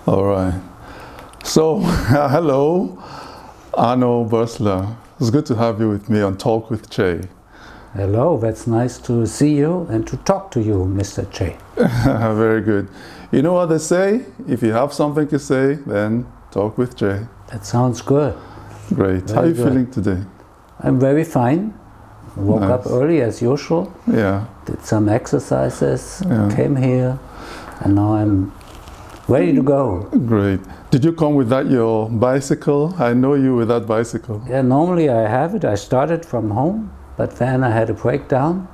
All right. So, hello, Arno Börtzler. It's good to have you with me on Talk with Che. Hello, that's nice to see you and to talk to you, Mr. Che. Very good. You know what they say? If you have something to say, then talk with Che. That sounds good. Great. How are you feeling today? I'm very fine. Woke Nice. up early as usual, Yeah. did some exercises, Yeah. came here, and now I'm ready to go. Great. Did you come with your bicycle? I know you with that bicycle. Yeah, normally I have it. I started from home, but then I had a breakdown.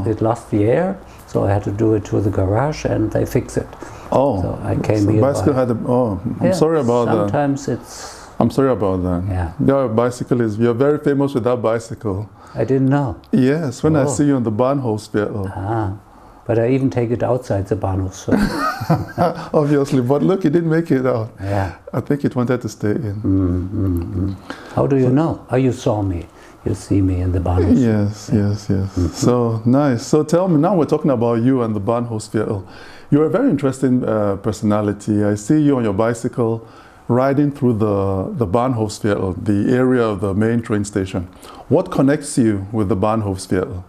It lost the air, so I had to do it to the garage and they fix it. Oh. So I came so here bicycle by- had a, oh, I'm Yeah, sorry about that. Sometimes it's... I'm sorry about that. Yeah. Your bicycle is, you're very famous with that bicycle. I didn't know. Yes, when I Oh. see you on the Bahnhofsviertel. But I even take it outside the Bahnhofsviertel. Obviously, but look, it didn't make it out. Yeah. I think it wanted to stay in. How do you know? Oh, you saw me. You see me in the Bahnhofsviertel. Yes. So nice. So tell me, now we're talking about you and the Bahnhofsviertel. You're a very interesting personality. I see you on your bicycle riding through the Bahnhofsviertel, the area of the main train station. What connects you with the Bahnhofsviertel?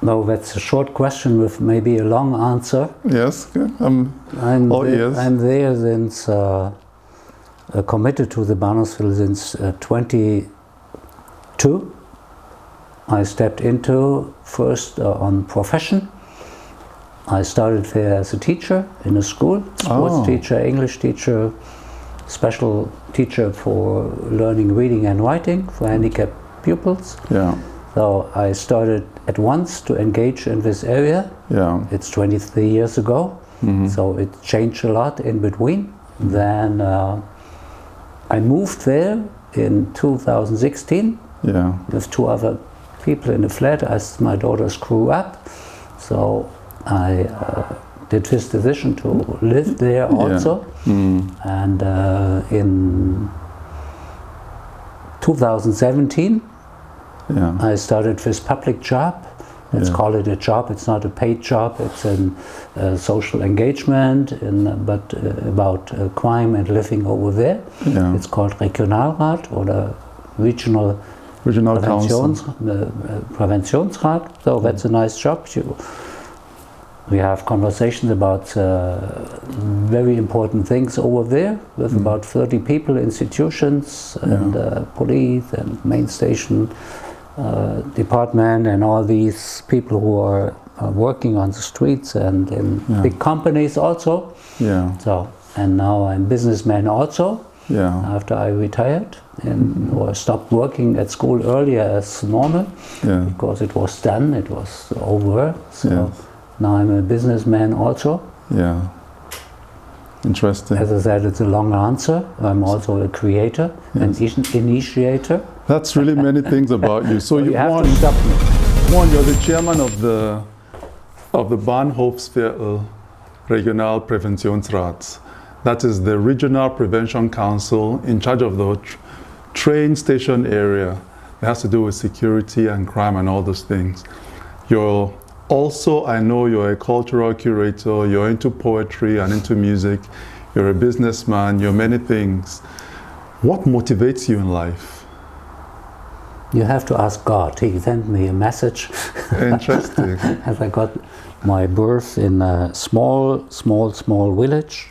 No, that's a short question with maybe a long answer. Yes, I'm all ears. I'm there since, committed to the Bahnhofsviertel since 22. I stepped into first on profession. I started there as a teacher in a school, sports teacher, English teacher, special teacher for learning reading and writing for handicapped pupils. Yeah. So I started at once to engage in this area. Yeah. It's 23 years ago, so it changed a lot in between. Then I moved there in 2016 with two other people in a flat as my daughters grew up. So I did this decision to live there also. And in 2017 I started this public job. Let's call it a job. It's not a paid job. It's a social engagement, but about crime and living over there. Yeah. It's called Regionalrat or Regional Council. Präventionsrat. So that's a nice job. We have conversations about very important things over there with about 30 people, institutions, and police and main station department, and all these people who are working on the streets and in big companies also. Yeah. So, and now I'm businessman also. Yeah. After I retired or stopped working at school earlier as normal, because it was done, it was over. So now I'm a businessman also. Yeah. Interesting. As I said, it's a long answer. I'm also a creator, an initiator. That's really many things about you. So You have to stop me. you're the chairman of the Bahnhofsviertel Regional Präventionsrat. That is the Regional Prevention Council in charge of the train station area. It has to do with security and crime and all those things. You're also, I know you're a cultural curator, you're into poetry and into music, you're a businessman, you're many things. What motivates you in life? You have to ask God. He sent me a message. Interesting. As I got my birth in a small village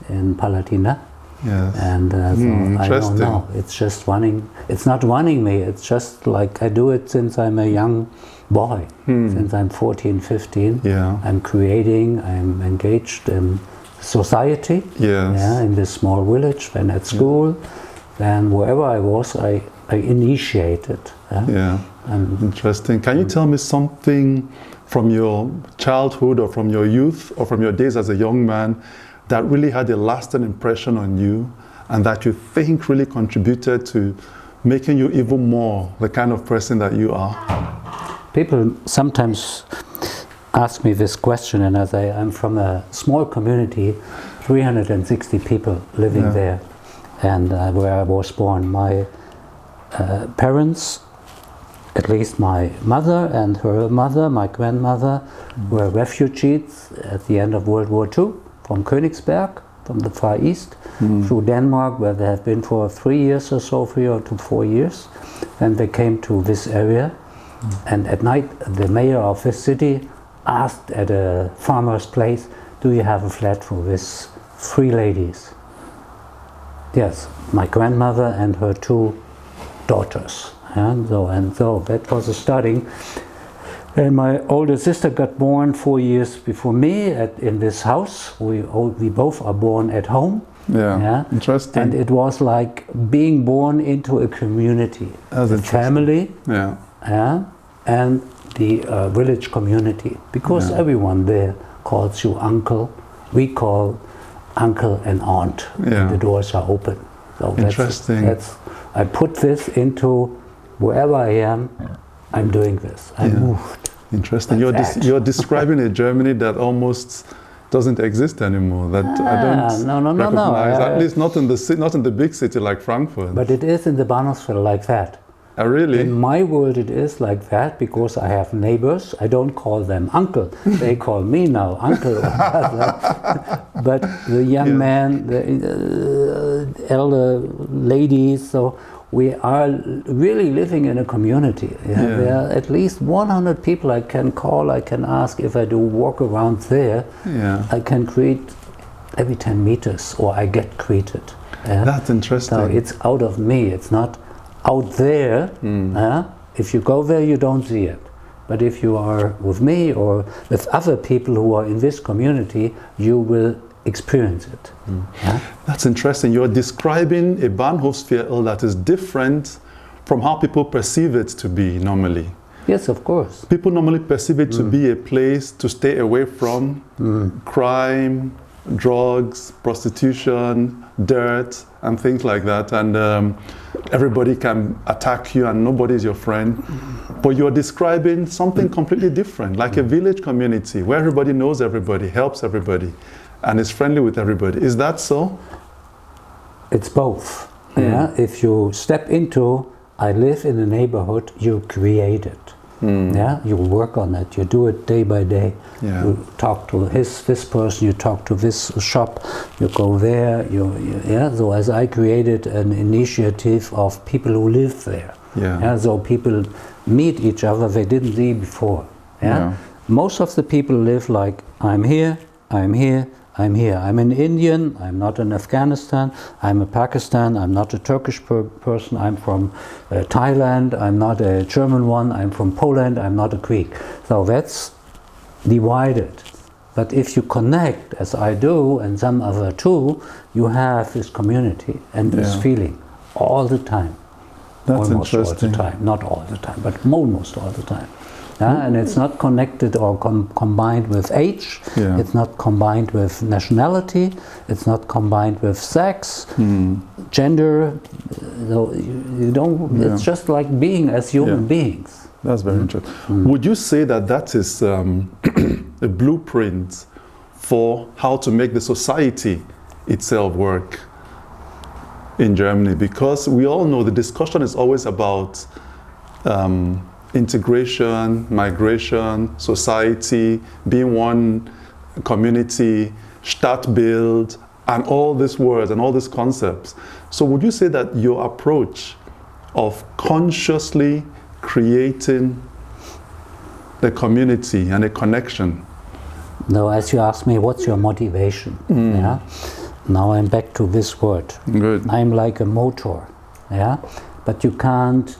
in Palatina. Yes. And so I don't know. It's just running. It's not running me. It's just like I do it since I'm a young boy. Since I'm 14, 15. Yeah. I'm creating. I'm engaged in society. Yes. Yeah, in this small village. Then at school. Then wherever I was, I initiated. Yeah. Interesting. Can you tell me something from your childhood or from your youth or from your days as a young man that really had a lasting impression on you and that you think really contributed to making you even more the kind of person that you are? People sometimes ask me this question, and I say I'm from a small community, 360 people living there, and where I was born. My parents, at least my mother and her mother, my grandmother, were refugees at the end of World War II from Königsberg, from the Far East, through Denmark, where they have been for 3 years or so, 3 or 4 years. And they came to this area. And at night, the mayor of this city asked at a farmer's place, do you have a flat for these 3 ladies? Yes, my grandmother and her 2 daughters. And so that was a starting. And my older sister got born 4 years before me in this house. We both are born at home. Yeah, interesting. And it was like being born into a community, a family, and the village community, because everyone there calls you uncle. We call uncle and aunt. And the doors are open. So interesting. I put this into wherever I am. I'm doing this. I moved. Interesting. You're describing a Germany that almost doesn't exist anymore. That I don't recognize. At least not in the big city like Frankfurt. But it is in the Bahnhofsviertel like that. Oh, really? In my world, it is like that because I have neighbors. I don't call them uncle. They call me now uncle. But the young man, the elder ladies. So we are really living in a community. There are at least 100 people I can call, I can ask if I do walk around there. I can greet every 10 meters or I get greeted. That's interesting. So it's out of me, it's not out there. If you go there, you don't see it. But if you are with me or with other people who are in this community, you will experience it. That's interesting. You're describing a Bahnhofsviertel that is different from how people perceive it to be normally. Yes, of course. People normally perceive it to be a place to stay away from crime, drugs, prostitution, dirt, and things like that. And everybody can attack you and nobody's your friend. But you're describing something completely different, like a village community where everybody knows everybody, helps everybody, and is friendly with everybody. Is that so? It's both. If you step into, I live in a neighborhood, you create it. You work on it, you do it day by day. You talk to this person, you talk to this shop, you go there. So as I created an initiative of people who live there. So people meet each other they didn't see before. Most of the people live like, I'm here, I'm here, I'm here. I'm an Indian, I'm not in Afghanistan, I'm a Pakistan, I'm not a Turkish person, I'm from Thailand, I'm not a German one, I'm from Poland, I'm not a Greek. So that's divided. But if you connect, as I do, and some other too, you have this community and this feeling all the time. That's almost interesting. All the time. Not all the time, but almost all the time. And it's not connected or combined with age, it's not combined with nationality, it's not combined with sex, gender. You don't. It's just like being as human beings. That's very interesting. Would you say that that is a blueprint for how to make the society itself work in Germany? Because we all know the discussion is always about integration, migration, society, being one community, Stadtbild, and all these words and all these concepts. So would you say that your approach of consciously creating the community and a connection? No, as you asked me, what's your motivation? Now I'm back to this word. Good. I'm like a motor, but you can't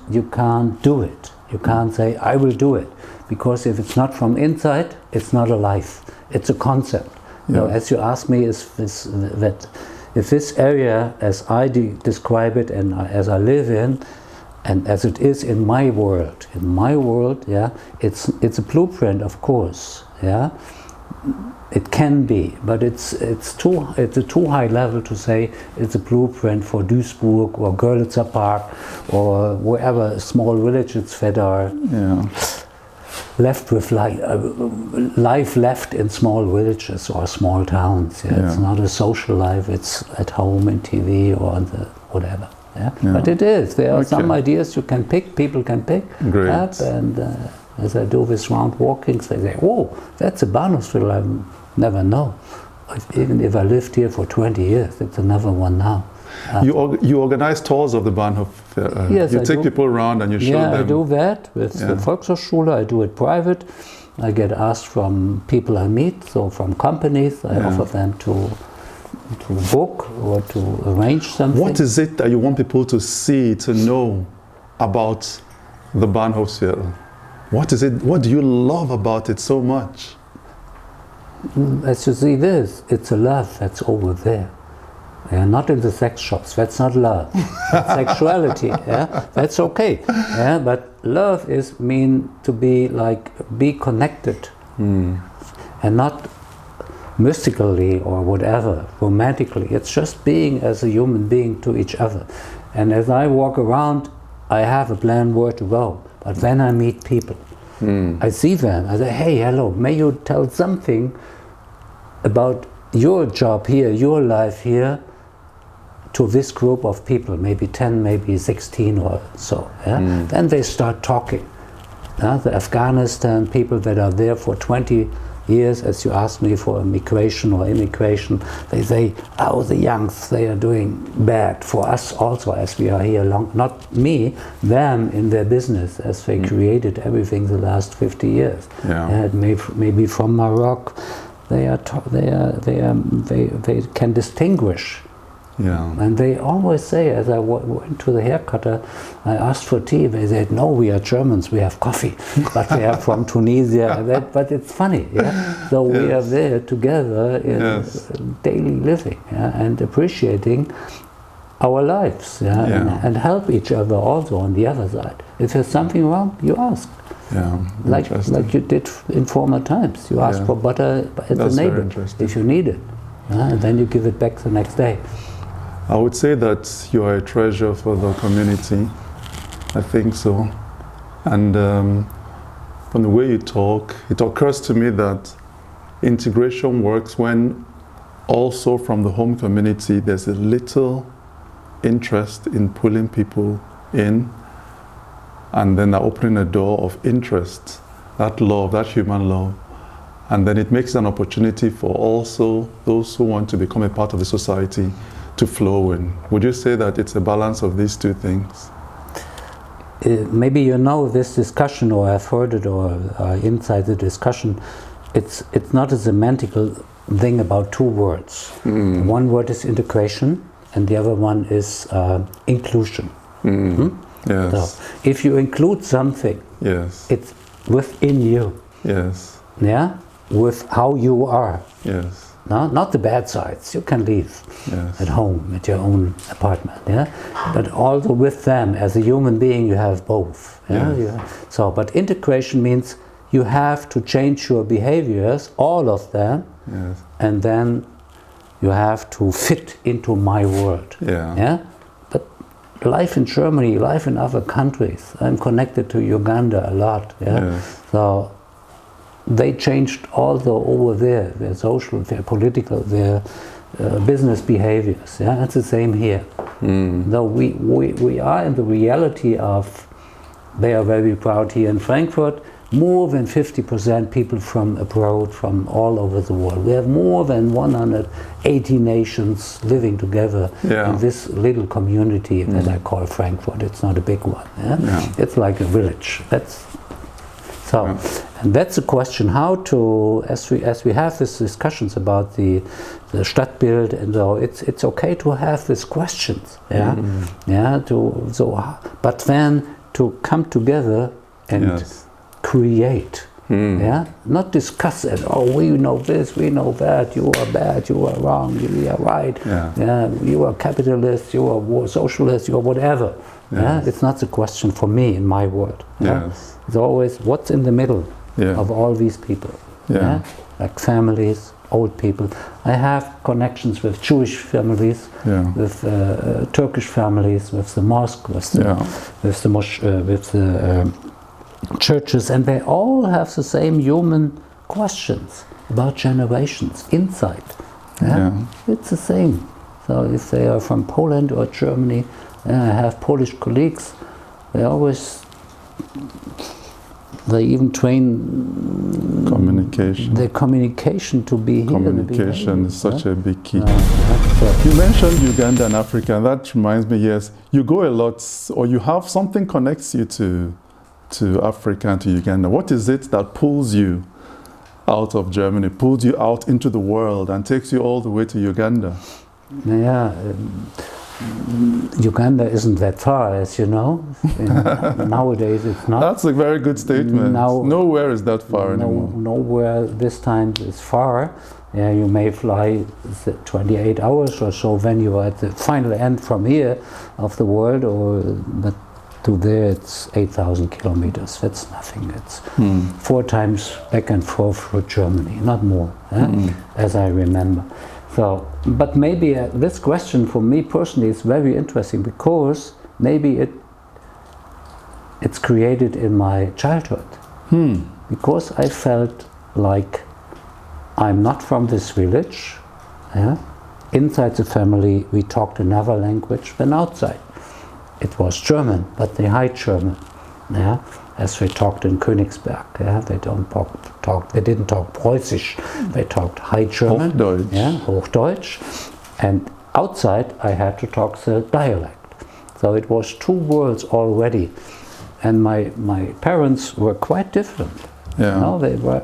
do it. You can't say, I will do it, because if it's not from inside, it's not a life. It's a concept. As you asked me, if this area, as I describe it and as I live in, and as it is in my world, it's a blueprint, of course. It can be, but it's a too high level to say it's a blueprint for Duisburg or Görlitzer Park or wherever small villages that are left with life left in small villages or small towns. It's not a social life. It's at home in TV or on the whatever. But it is. There are some ideas you can pick. People can pick up and. As I do this round walkings, they say, "Oh, that's a Bahnhofsviertel. I never know." even if I lived here for 20 years, it's another one now. You organize tours of the Bahnhofsviertel. Yes, you take people around and you show them. Yeah, I do that with the Volkshochschule. I do it private. I get asked from people I meet, so from companies. I offer them to book or to arrange something. What is it that you want people to see, to know about the Bahnhofsviertel? What is it? What do you love about it so much? As you see this, it's a love that's over there. Yeah, not in the sex shops. That's not love. That's sexuality. Yeah, that's okay. Yeah, but love is mean to be connected, and not mystically or whatever, romantically. It's just being as a human being to each other. And as I walk around, I have a plan where to go. But when I meet people, I see them. I say, "Hey, hello. May you tell something about your job here, your life here." To this group of people, maybe 10, maybe 16 or so. Yeah? Then they start talking. The Afghanistan people that are there for 20 years, as you asked me for migration or immigration, they say, oh, the youngs, they are doing bad for us also, as we are here long, not me, them in their business, as they created everything the last 50 years. Yeah. Maybe from Morocco, they can distinguish. Yeah. And they always say, as I went to the haircutter, I asked for tea, they said, no, we are Germans, we have coffee, but they are from Tunisia. But it's funny, yeah? So we are there together in daily living, and appreciating our lives, and help each other also on the other side. If there's something wrong, you ask. Yeah, like you did in former times. You ask for butter at the neighbor if you need it, and then you give it back the next day. I would say that you are a treasure for the community. I think so. And from the way you talk, it occurs to me that integration works when also from the home community there's a little interest in pulling people in, and then opening a door of interest, that love, that human love. And then it makes an opportunity for also those who want to become a part of the society to flow in. Would you say that it's a balance of these two things? Maybe you know this discussion, or I've heard it, or inside the discussion, it's not a semantical thing about two words. One word is integration, and the other one is inclusion. Yes. So if you include something, it's within you. Yes. Yeah, with how you are. Yes. No, not the bad sides. You can leave at home, at your own apartment. Yeah, but also with them as a human being, you have both. Yeah. So, but integration means you have to change your behaviors, all of them, and then you have to fit into my world. Yeah. But life in Germany, life in other countries. I'm connected to Uganda a lot. So they changed also over there, their social, their political, their business behaviors. Yeah, it's the same here. Though we are in the reality of, they are very proud here in Frankfurt, more than 50% people from abroad, from all over the world. We have more than 180 nations living together in this little community that I call Frankfurt. It's not a big one. It's like a village. And that's a question how to, as we have these discussions about the Stadtbild, and so it's okay to have these questions, but then to come together and create, not discuss it. Oh, we know this, we know that. You are bad, you are wrong, you are right. You are capitalist, you are socialist, you are whatever. It's not the question for me in my world. It's always what's in the middle of all these people. Like families, old people. I have connections with Jewish families, with Turkish families, with the mosque, with the churches, and they all have the same human questions about generations inside. It's the same. So if they are from Poland or Germany, I have Polish colleagues. They always they even train communication. the communication to be here. Communication is such a big key. So You mentioned Uganda and Africa, and that reminds me, yes, you go a lot, or you have something connects you to Africa and to Uganda. What is it that pulls you out of Germany, pulls you out into the world and takes you all the way to Uganda? yeah, Uganda isn't that far, as you know. Nowadays it's not. That's a very good statement. Nowhere is that far anymore. Nowhere this time is far. Yeah, you may fly 28 hours or so when you are at the final end from here of the world, but to there it's 8,000 kilometers. That's nothing. It's 4 times back and forth through Germany, not more, as I remember. So, but maybe this question for me personally is very interesting, because maybe it's created in my childhood. Because I felt like I'm not from this village. Yeah? Inside the family we talked another language than outside. It was German, but the High German. Yeah? As we talked in Königsberg, yeah? They didn't talk Preußisch, they talked High German, Hochdeutsch. Yeah? Hochdeutsch, and outside I had to talk the dialect. So it was 2 worlds already, and my parents were quite different. Yeah. You know,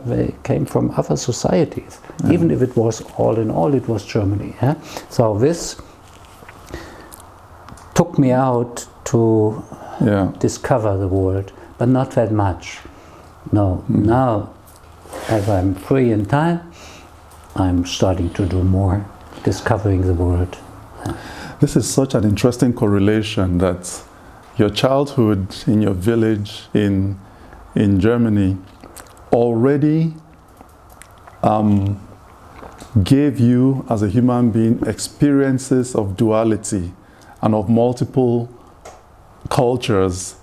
they came from other societies, even if it was all in all it was Germany. Yeah? So this took me out to discover the world. But not that much. No. Now, as I'm free in time, I'm starting to do more, discovering the world. This is such an interesting correlation, that your childhood in your village in Germany already gave you, as a human being, experiences of duality and of multiple cultures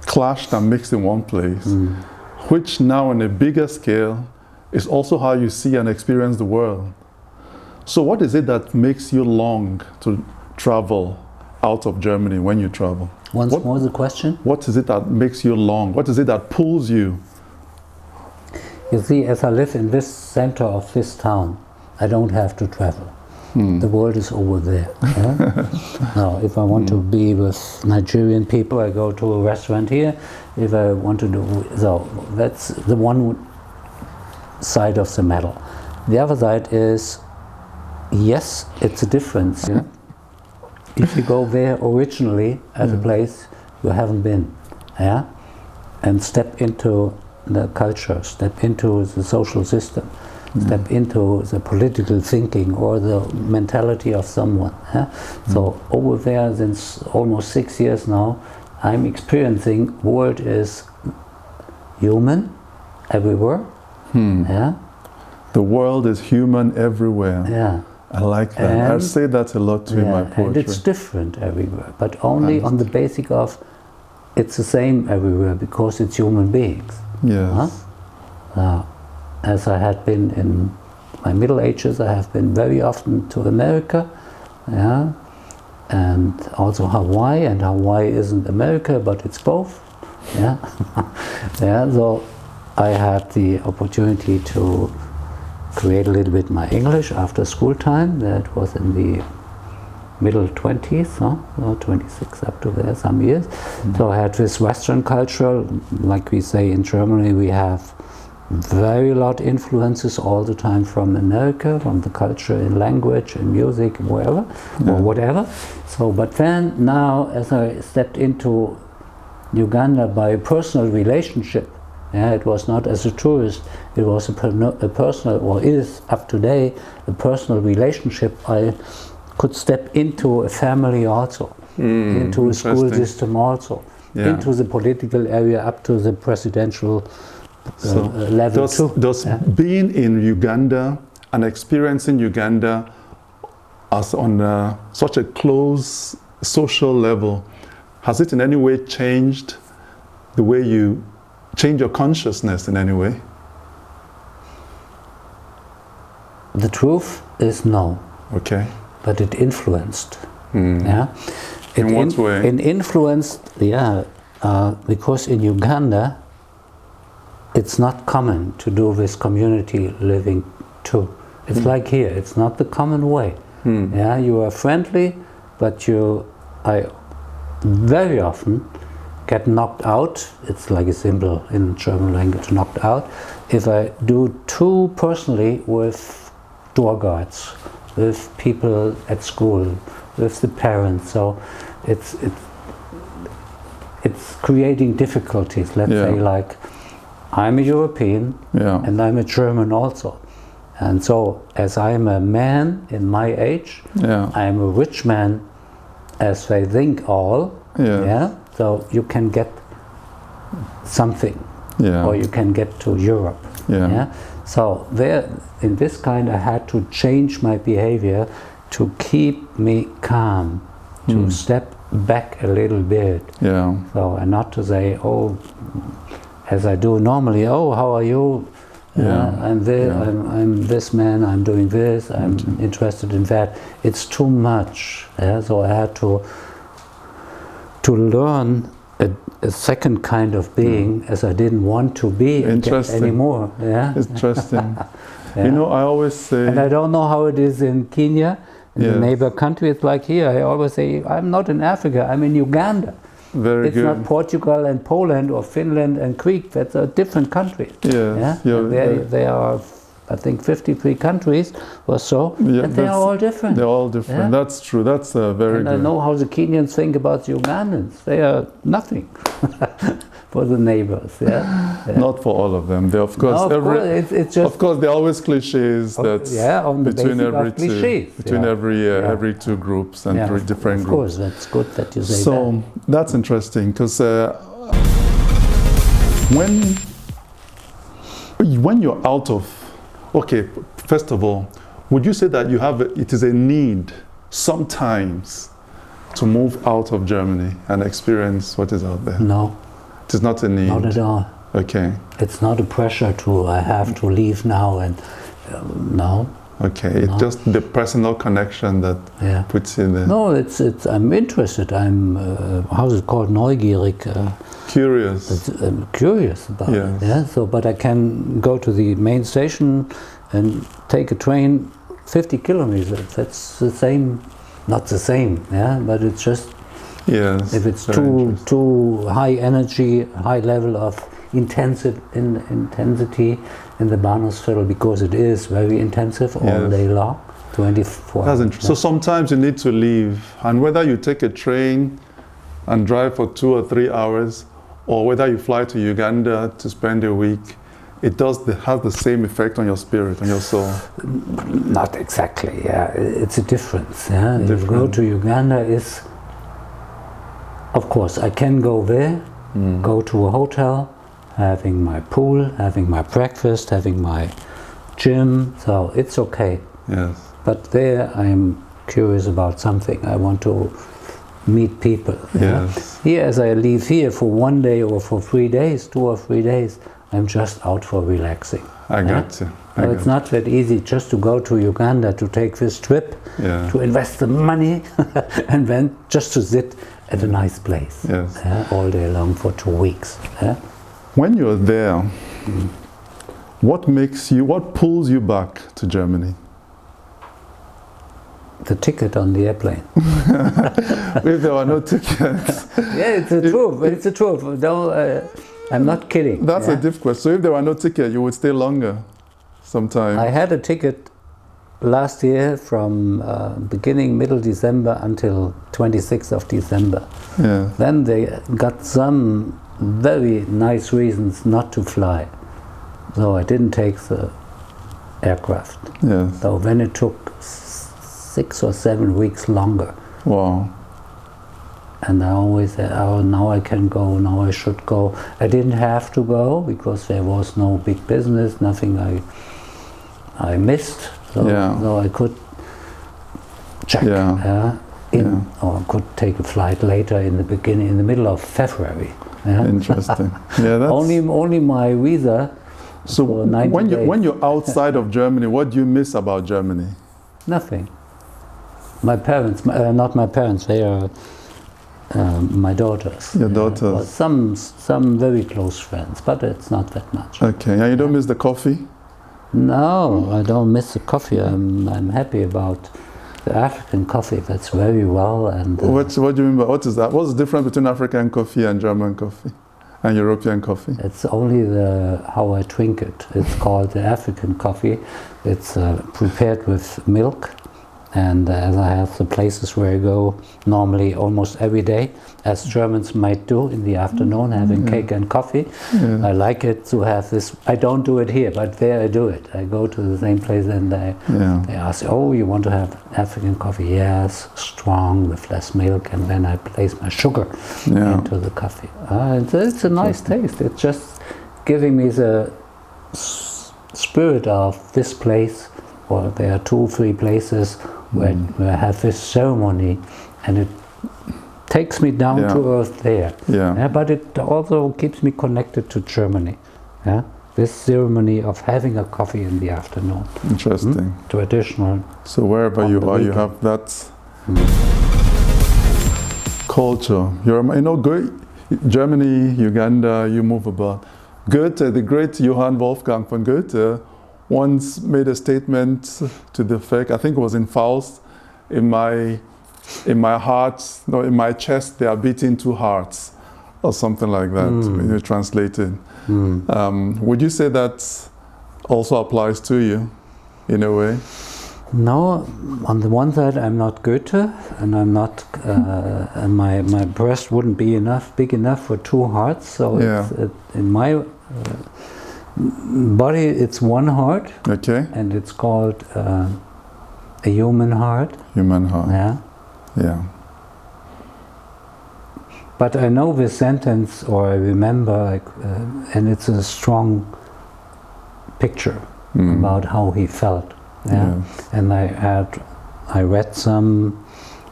clashed and mixed in one place, which now on a bigger scale is also how you see and experience the world. So what is it that makes you long to travel out of Germany when you travel? Once more the question? What is it that makes you long? What is it that pulls you? You see, as I live in this center of this town, I don't have to travel. The world is over there. Yeah? Now, if I want to be with Nigerian people, I go to a restaurant here. If I want to do so, that's the one side of the medal. The other side is, yes, it's a difference. Yeah? If you go there originally at a place you haven't been, yeah, and step into the culture, step into the social system, step into the political thinking or the mentality of someone. Yeah? So over there, since almost 6 years now, I'm experiencing world is human everywhere. Yeah? The world is human everywhere. Yeah. I like that. And I say that a lot too in my poetry. And it's different everywhere, but only on the basic of it's the same everywhere because it's human beings. Yes. As I had been in my Middle Ages, I have been very often to America, yeah, and also Hawaii, and Hawaii isn't America, but it's both, yeah. Yeah, so I had the opportunity to create a little bit my English after school time. That was in the middle 20s, or 26 up to there, some years. So I had this Western culture, like we say in Germany, we have very lot influences all the time from America, from the culture in language, in music, wherever, or whatever. So, but then now, as I stepped into Uganda by a personal relationship, it was not as a tourist, it was a personal, or is up to date, a personal relationship. I could step into a family also, into a school system also, into the political area up to the presidential level too. Does being in Uganda and experiencing Uganda as on such a close social level, has it in any way changed the way you change your consciousness in any way? The truth is no. Okay. But it influenced. Yeah. In what way? It influenced, because in Uganda, it's not common to do this community living too. It's like here, it's not the common way. Yeah, you are friendly, but I very often get knocked out. It's like a symbol in German language, knocked out, if I do too personally with door guards, with people at school, with the parents. So it's creating difficulties. Let's say, like, I'm a European and I'm a German also. And so, as I'm a man in my age, I'm a rich man, as they think all. So you can get something, or you can get to Europe. So there, in this kind, I had to change my behavior to keep me calm, to step back a little bit. So, and not to say, oh, as I do normally, oh, how are you? I'm this man, I'm doing this, I'm interested in that. It's too much. So I had to learn a second kind of being, as I didn't want to be anymore. Interesting. You know, I always say, and I don't know how it is in Kenya, in the neighbor country. It's like here, I always say, I'm not in Africa, I'm in Uganda. It's not Portugal and Poland or Finland and Greek. That's a different country. There are, I think, 53 countries or so, and they are all different. They're all different. That's true. That's very and good. I know how the Kenyans think about the Ugandans. They are nothing for the neighbors. Not for all of them. They, of course, it's just, of course, there are always cliches that on the between every every two groups and three different groups. Of course, that's good that you say that. So that's interesting, because when you're out of, okay, first of all, would you say that it is a need sometimes to move out of Germany and experience what is out there? No. It is not a need? Not at all. Okay. It's not a pressure I have to leave now, and no. Okay, it's just the personal connection that puts you there. No, I'm interested. I'm, how's it called, neugierig? Curious. I'm curious about it. So, but I can go to the main station and take a train 50 kilometers. That's the same, not the same, but it's just, if it's too high energy, high level of intensity in the Bahnhofsviertel, because it is very intensive all day long, 24 hours. That's interesting. So sometimes you need to leave, and whether you take a train and drive for 2 or 3 hours, or whether you fly to Uganda to spend a week, it has the same effect on your spirit, on your soul. Not exactly, it's a difference. If you go to Uganda, of course, I can go there, go to a hotel, having my pool, having my breakfast, having my gym, so it's okay. But there I'm curious about something. I want to meet people. Here, as I leave here for 1 day or for 3 days, 2 or 3 days, I'm just out for relaxing. I got you. It's not that easy just to go to Uganda to take this trip, to invest the money, and then just to sit at a nice place all day long for 2 weeks. When you're there, what pulls you back to Germany? The ticket on the airplane. If there were no tickets. It's the truth. It's the truth. I'm not kidding. That's a difficult. So if there were no ticket, you would stay longer sometime. I had a ticket last year from middle December until 26th of December. Then they got some very nice reasons not to fly. So I didn't take the aircraft. So then it took 6 or 7 weeks longer. Wow. And I always said, oh, now I can go, now I should go. I didn't have to go because there was no big business, nothing I missed. So I could check or could take a flight later in the middle of February. Interesting. That's only my visa. So when you're outside of Germany, what do you miss about Germany? Nothing. My parents, not my parents, they are My daughters. Your daughters? Well, some very close friends, but it's not that much. Okay, and you don't miss the coffee? No, I don't miss the coffee. I'm happy about the African coffee. That's very well. And what do you mean by, what is that? What's the difference between African coffee and German coffee and European coffee? it's only how I drink it. It's called the African coffee. It's prepared with milk. And as I have the places where I go normally almost every day, as Germans might do in the afternoon, having cake and coffee. Yeah. I like it to have this. I don't do it here, but there I do it. I go to the same place and they ask, oh, you want to have African coffee? Yes, strong with less milk, and then I place my sugar into the coffee. It's a nice taste. It's just giving me the spirit of this place, or there are 2 or 3 places where I have this ceremony, and it takes me down to earth there. But it also keeps me connected to Germany. This ceremony of having a coffee in the afternoon. Interesting. Traditional. So wherever you are, you have that culture. Germany, Uganda, you move about. Goethe, the great Johann Wolfgang von Goethe, once made a statement to the effect, I think it was in Faust, in my heart, no, in my chest there are beating 2 hearts, or something like that, when you translate it. Would you say that also applies to you, in a way? No, on the one side I'm not Goethe, and I'm not, and my breast wouldn't be big enough for 2 hearts, so in my body, it's 1 heart, and it's called a human heart. Human heart. Yeah. But I know this sentence, or I remember, and it's a strong picture about how he felt. And I read some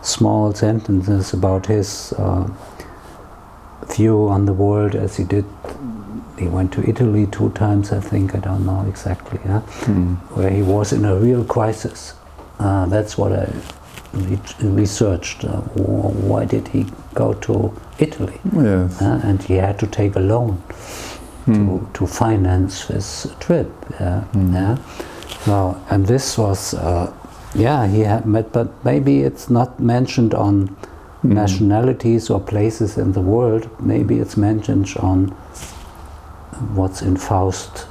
small sentences about his view on the world as he did. He went to Italy 2 times, I think, I don't know exactly, where he was in a real crisis. That's what I researched. Why did he go to Italy? And he had to take a loan to finance his trip. So, and this was, he had met, but maybe it's not mentioned on nationalities or places in the world. Maybe it's mentioned on what's in Faust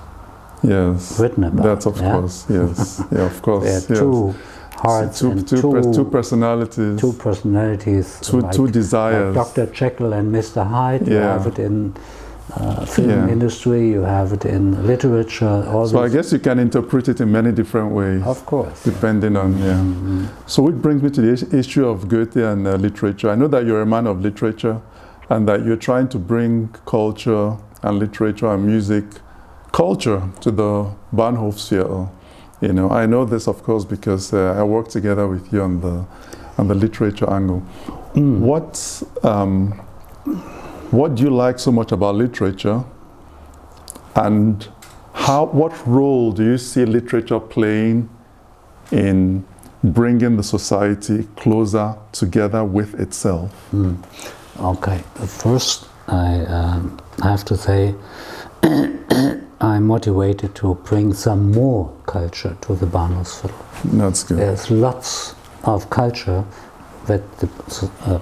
written about. That's of course, of course. There are 2 hearts and 2 personalities. 2 personalities. 2 desires. Like Dr. Jekyll and Mr. Hyde. You have it in film industry, you have it in literature. So I guess you can interpret it in many different ways. Of course. Depending on, So which brings me to the issue of Goethe and literature. I know that you're a man of literature, and that you're trying to bring culture and literature and music culture to the Bahnhofsviertel. I know this, of course, because I work together with you on the literature angle. What do you like so much about literature, and what role do you see literature playing in bringing the society closer together with itself? Okay, first I have to say I'm motivated to bring some more culture to the Bahnhofsviertel. That's good. There's lots of culture that the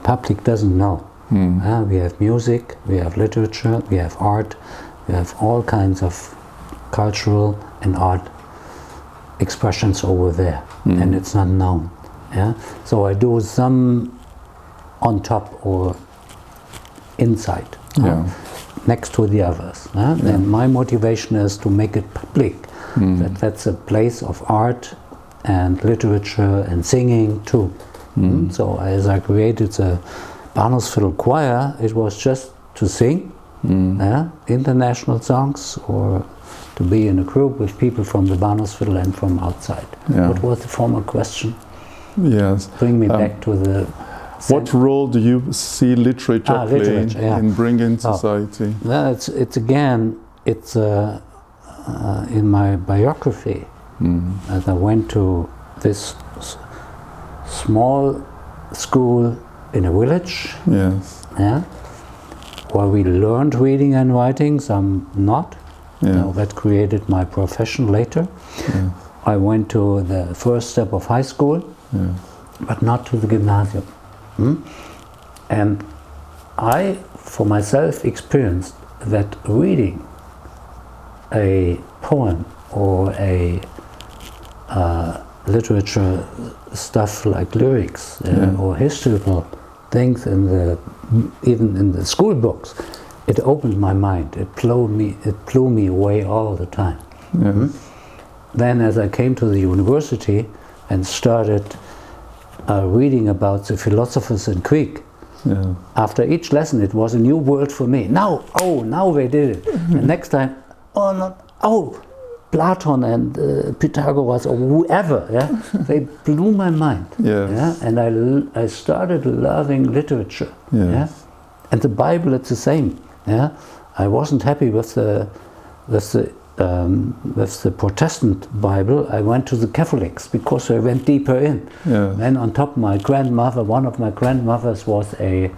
public doesn't know. We have music, we have literature, we have art, we have all kinds of cultural and art expressions over there, and it's not known. So I do some on top or inside, next to the others. And my motivation is to make it public, that's a place of art and literature and singing too. So as I created the Bahnhofsviertel choir, it was just to sing international songs, or to be in a group with people from the Bahnhofsviertel and from outside. What was the former question? Yes. Bring me back to the... What role do you see literature playing in bringing society? Well, it's again, it's in my biography, as I went to this small school in a village, Yes. yeah, where we learned reading and writing, some not. Yeah. So that created my profession later. Yeah. I went to the first step of high school, Yeah. but not to the gymnasium. And I, for myself, experienced that reading a poem or a literature stuff like lyrics or historical things even in the school books, it opened my mind. It blew me away all the time. Yeah. Then, as I came to the university and started reading about the philosophers in Greek, Yeah. after each lesson it was a new world for me. Now they did it. And next time, Platon and Pythagoras or whoever, yeah, they blew my mind. Yes. Yeah, and I started loving literature. Yes. Yeah, and the Bible, it's the same. Yeah, I wasn't happy with the Protestant Bible. I went to the Catholics because I went deeper in. Yes. Then on top, my grandmother, one of my grandmothers was a,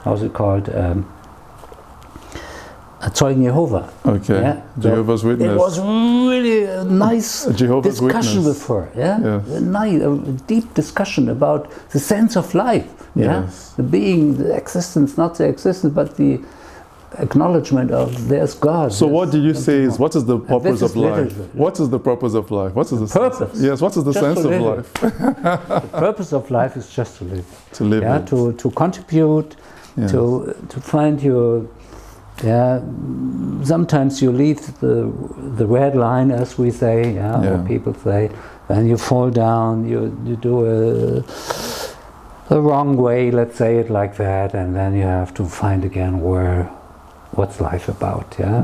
how's it called? A Zeugen Jehovah. Okay. Yeah? Jehovah's Witness. It was really a nice Jehovah's discussion Witness. with her. Yeah, Yes. a deep discussion about the sense of life. Yeah, Yes. the being, the existence, not the existence, but the acknowledgement of there's God. So what do you say is, what is the purpose this of is life? literature. What is the purpose of life? What is the Purpose? sense? Yes, what is the Just sense to of live. life? The purpose of life is just to live. To live Yeah, it. to contribute, Yes. to find your. Yeah, sometimes you leave the red line, as we say, Yeah. or people say, and you fall down. You do a wrong way, let's say it like that, and then you have to find again what's life about, yeah?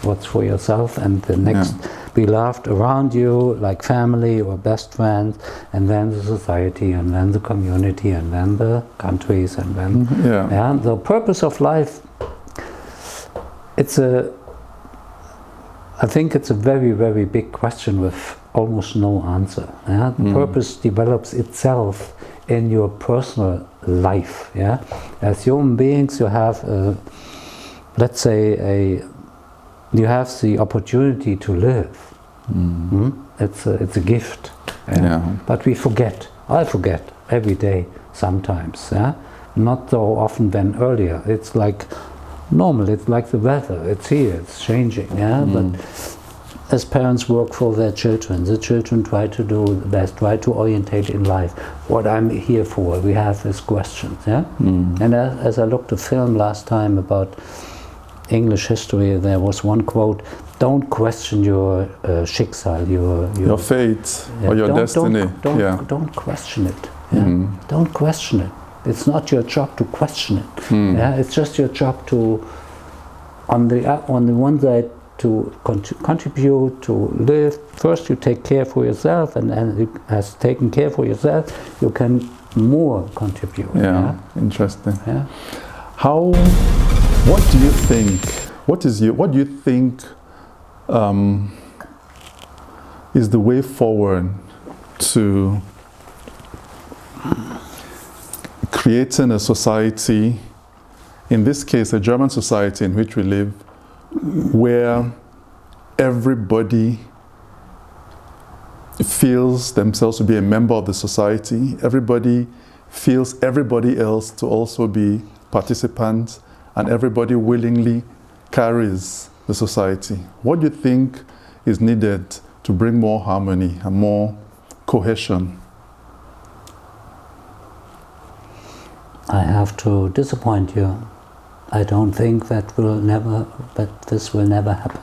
What's for yourself and the next beloved around you, like family or best friends, and then the society, and then the community, and then the countries, and then the purpose of life. I think it's a very, very big question with almost no answer. Yeah? The purpose develops itself in your personal life. Yeah, as human beings, you have, let's say, you have the opportunity to live. It's a gift. Yeah? But we forget. I forget every day sometimes. Yeah, not so often than earlier. It's like normal. It's like the weather. It's here. It's changing. Yeah, but as parents work for their children, the children try to do the best, try to orientate in life. What I'm here for, we have these questions. Yeah, and as I looked at a film last time about English history, there was one quote: "Don't question your Schicksal, your fate or your destiny. Don't question it. Yeah? Don't question it. It's not your job to question it. Yeah, it's just your job to, on the one side, to contribute, to live. First, you take care for yourself, and as taking care for yourself, you can more contribute. Yeah, interesting. Yeah. What do you think? What do you think is the way forward to creating a society, in this case a German society in which we live, where everybody feels themselves to be a member of the society, everybody feels everybody else to also be participants, and everybody willingly carries the society? What do you think is needed to bring more harmony and more cohesion? I have to disappoint you. I don't think that this will never happen.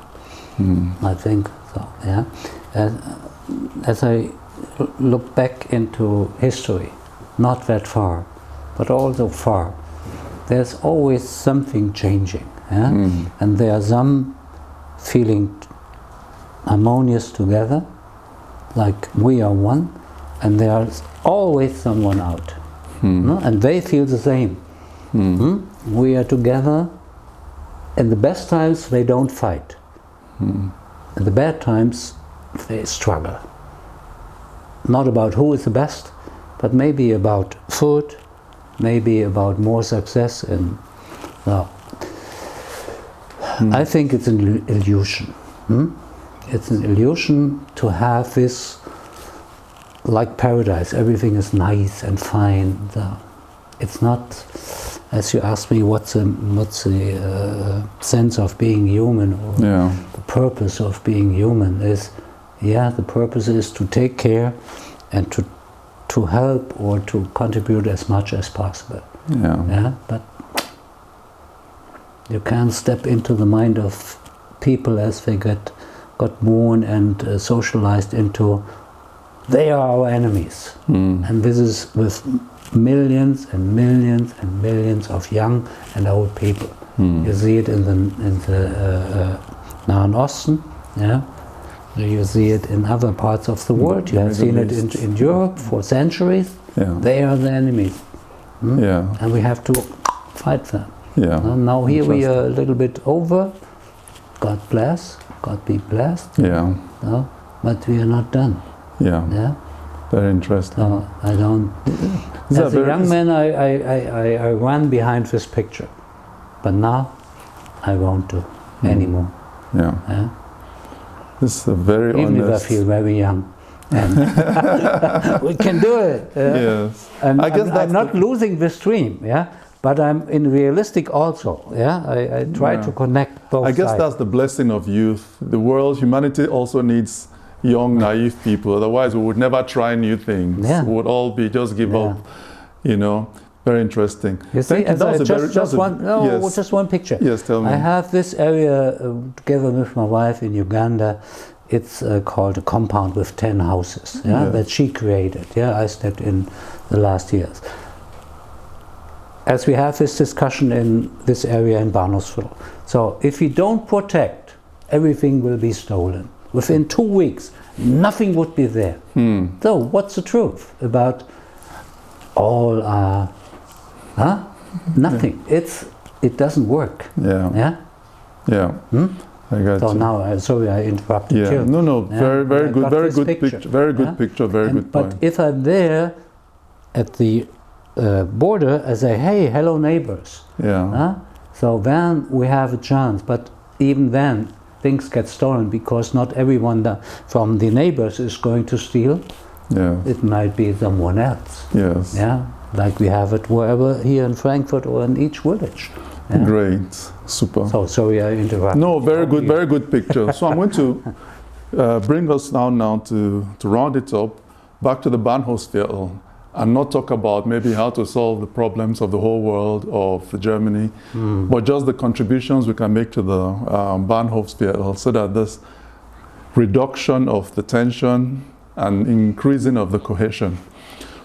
I think so. Yeah. As I look back into history, not that far, but also far, there's always something changing. Yeah? And there are some feeling harmonious together, like we are one, and there's always someone out. No? And they feel the same. We are together. In the best times, they don't fight. In the bad times, they struggle. Not about who is the best, but maybe about food, maybe about more success in. No. I think it's an illusion. It's an illusion to have this like paradise. Everything is nice and fine. It's not, as you asked me, what's the sense of being human, or the purpose of being human is. The purpose is to take care and to help or to contribute as much as possible. But you can't step into the mind of people as they got born and socialized into, they are our enemies. And this is with millions and millions and millions of young and old people. You see it in the Nahen Osten, you see it in other parts of the world. You have seen it in Europe for centuries. They are the enemies. And we have to fight them. Now here we are a little bit over. God bless, God be blessed. But we are not done. Very interesting. I don't. As a young man, I ran behind this picture, but now I won't do anymore. This is a very Even honest. if I feel very young, and we can do it. I guess I'm not losing this dream. But I'm in realistic also. I try to connect both I guess sides. that's the blessing of youth. The world, humanity also needs young, naive people. Otherwise, we would never try new things. We would all be just give up. Very interesting. You see, just one picture. Yes, tell me. I have this area together with my wife in Uganda. It's called a compound with 10 houses. That she created. I stepped in the last years. As we have this discussion in this area in Bahnhofsviertel. So if we don't protect, everything will be stolen. Within 2 weeks, nothing would be there. So what's the truth about all our... Nothing. It doesn't work. I got so you. now, sorry I interrupted you. No, very good, very good picture. Very good picture, very good point. But if I'm there at the border, I say, hey, hello neighbors. So then we have a chance, but even then things get stolen because not everyone from the neighbors is going to steal. It might be someone else. Like we have it wherever here in Frankfurt or in each village. Great, super. So sorry I interrupted. No, very good picture. So I'm going to bring us now to round it up back to the Bahnhofsviertel and not talk about maybe how to solve the problems of the whole world of Germany, but just the contributions we can make to the Bahnhofsviertel so that this reduction of the tension and increasing of the cohesion.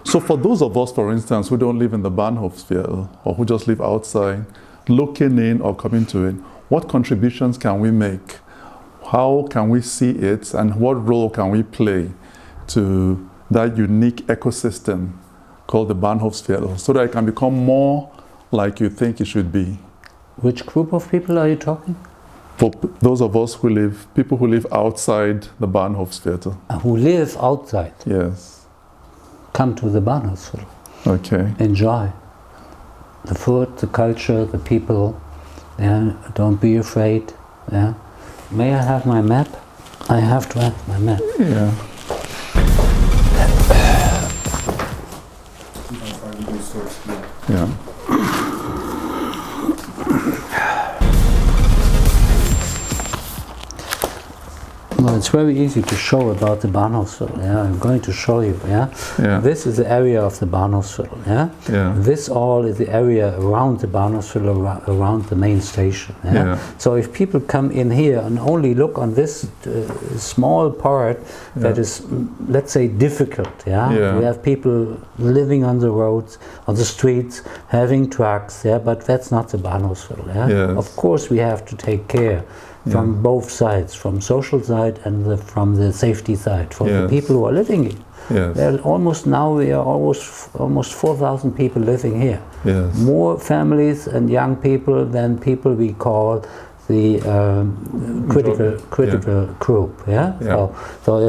So for those of us, for instance, who don't live in the Bahnhofsviertel or who just live outside, looking in or coming to it, what contributions can we make? How can we see it, and what role can we play to that unique ecosystem called the Bahnhofsviertel so that it can become more like you think it should be? Which group of people are you talking? For those of us who live, people who live outside the Bahnhofsviertel. Who live outside? Yes. Come to the Bahnhofsviertel. Okay. Enjoy the food, the culture, the people. Don't be afraid. May I have my map? I have to have my map. Well, it's very easy to show about the Bahnhofsviertel. I'm going to show you. This is the area of the Bahnhofsviertel. This all is the area around the Bahnhofsviertel, around the main station. So if people come in here and only look on this small part that is, let's say, difficult. We have people living on the roads, on the streets, having trucks. But that's not the Bahnhofsviertel. Of course, we have to take care. From both sides, from social side and from the safety side, for the people who are living here. We are almost 4,000 people living here. More families and young people than people we call the critical group. So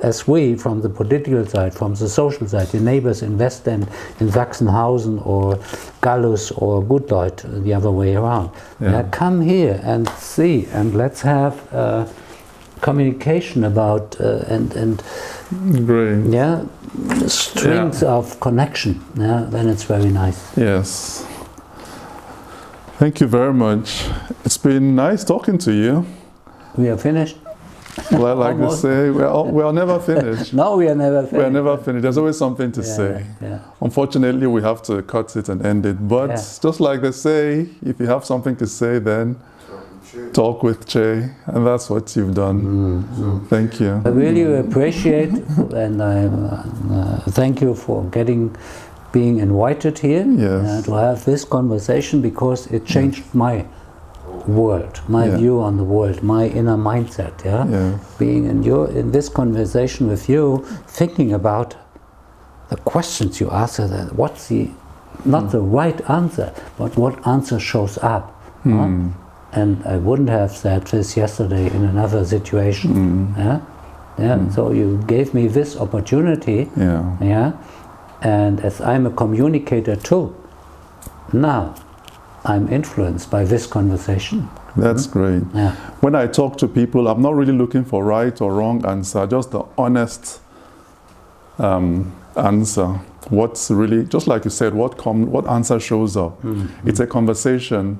as we, from the political side, from the social side, the neighbors in West End, in Sachsenhausen or Gallus or Goodleut, the other way around. Yeah. Come here and see, and let's have communication about and Great. yeah, strings of connection. Yeah, then it's very nice. Yes. Thank you very much. It's been nice talking to you. We are finished. Well, I like to say, we are never finished. No, we are never finished. We are never finished. There's always something to say. Yeah. Unfortunately, we have to cut it and end it. But just like they say, if you have something to say, then talk with Che, and that's what you've done. Thank you. I really appreciate, and I thank you for being invited here to have this conversation, because it changed my world, my view on the world, my inner mindset. Being in this conversation with you, thinking about the questions you answer, that what's not the right answer, but what answer shows up. And I wouldn't have said this yesterday in another situation. So you gave me this opportunity. And as I'm a communicator too, now I'm influenced by this conversation. That's great. When I talk to people, I'm not really looking for right or wrong answer, just the honest answer. What's really, just like you said, what answer shows up. It's a conversation,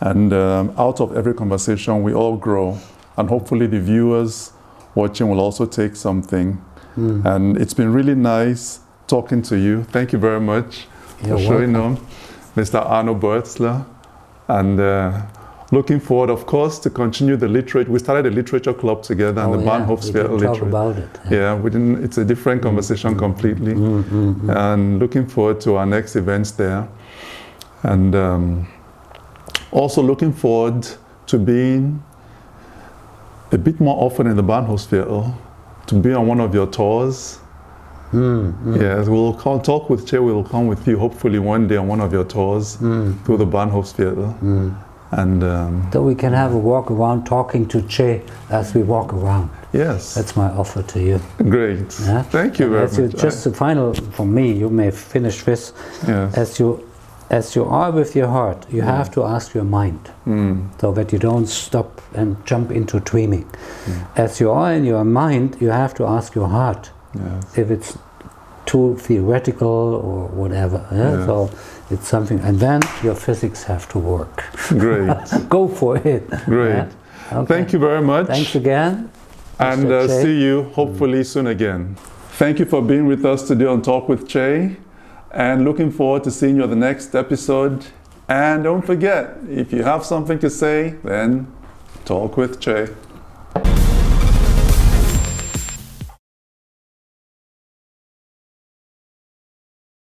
and out of every conversation we all grow, and hopefully the viewers watching will also take something. And it's been really nice talking to you. Thank you very much for showing up, Mr. Arno Börtzler, and looking forward, of course, to continue the literature. We started a literature club together, and the Bahnhofsviertel literature. About it. It's a different conversation completely, and looking forward to our next events there, and also looking forward to being a bit more often in the Bahnhofsviertel, to be on one of your tours. Yes, we'll talk with Che. We'll come with you hopefully one day on one of your tours through the Bahnhofsviertel. And so we can have a walk around talking to Che as we walk around. Yes. That's my offer to you. Great. Thank you very much. Just the final, for me, you may finish this. As you are with your heart, you have to ask your mind, so that you don't stop and jump into dreaming. As you are in your mind, you have to ask your heart. If it's too theoretical or whatever. So it's something, and then your physics have to work. Great. Go for it. Great. Okay. Thank you very much. Thanks again. And see you hopefully soon again. Thank you for being with us today on Talk with Che, and looking forward to seeing you on the next episode. And don't forget, if you have something to say, then talk with Che.